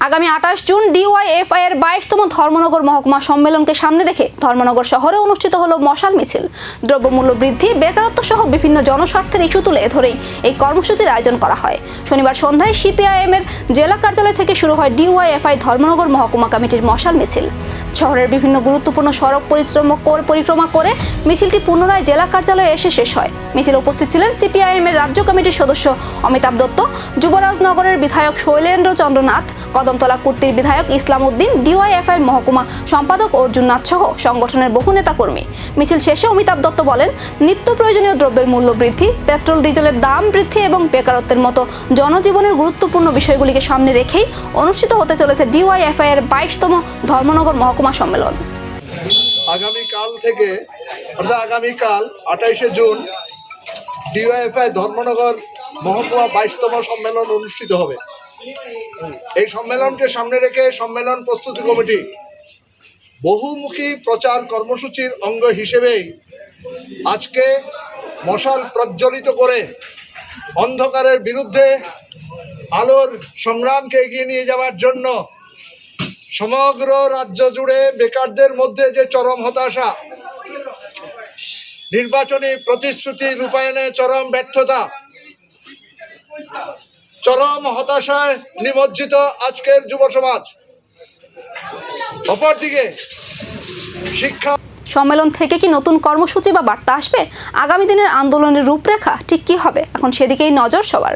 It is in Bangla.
আগামী 28 জুন ডিওয়াইএফআই এর 22তম ধর্মনগর মহকুমা সম্মেলনকে সামনে রেখে ধর্মনগর শহরে অনুষ্ঠিত হলো মশাল মিছিল। দ্রব্যমূল্য বৃদ্ধি, বেকারত্ব সহ বিভিন্ন জনস্বার্থের ইস্যু তুলে ধরেই এই কর্মসূচির আয়োজন করা হয়। শনিবার সন্ধ্যায় সিপিআইএম এর জেলা কার্যালয় থেকে শুরু হয় ডিওয়াইএফআই ধর্মনগর মহকুমা কমিটির মশাল মিছিল। শহরের বিভিন্ন গুরুত্বপূর্ণ সড়ক পরিক্রমা করে মিছিলটি পুনরায় জেলা কার্যালয়ে এসে শেষ হয়। মিছিলে উপস্থিত ছিলেন সিপিআইএম এর রাজ্য কমিটির সদস্য অমিতাভ দত্ত, যুবরাজনগরের বিধায়ক শৈলেন্দ্র চন্দ্রনাথ, কদমতলা কুর্তির বিধায়ক ইসলাম উদ্দিন, ডিওয়াইএফআই এর মহকুমা সম্পাদক অর্জুন নাথ সহ সংগঠনের বহু নেতাকর্মী। মিছিল শেষে অমিতাভ দত্ত বলেন, নিত্য প্রয়োজনীয় দ্রব্যের মূল্য বৃদ্ধি, পেট্রোল ডিজেলের দাম বৃদ্ধি এবং বেকারত্বের মতো জনজীবনের গুরুত্বপূর্ণ বিষয়গুলিকে সামনে রেখেই অনুষ্ঠিত হতে চলেছে ডিওয়াইএফআই এর 22তম ধর্মনগর মহকুমা সম্মেলন। আগামীকাল 28শে জুন ডিওয়াইএফআই ধর্মনগর মহকুমা 22তম সম্মেলন অনুষ্ঠিত হবে। এই সম্মেলনকে সামনে রেখে সম্মেলন প্রস্তুতি কমিটি বহুমুখী প্রচার কর্মসূচির অঙ্গ হিসেবেই আজকে মশাল প্রজ্বলিত করে অন্ধকারের বিরুদ্ধে আলোর সংগ্রামকে এগিয়ে নিয়ে যাওয়ার জন্য সমগ্র রাজ্য জুড়ে বেকারদের মধ্যে যে চরম হতাশা, নির্বাচনী প্রতিশ্রুতি রূপায়ণে চরম ব্যর্থতা, চরম হতাশায় নিমজ্জিত আজকের যুব সমাজ। অপরদিকে শিক্ষা সম্মেলন থেকে কি নতুন কর্মসূচি বা বার্তা আসবে? আগামী দিনের আন্দোলনের রূপরেখা ঠিক কি হবে? এখন সেদিকেই নজর সবার।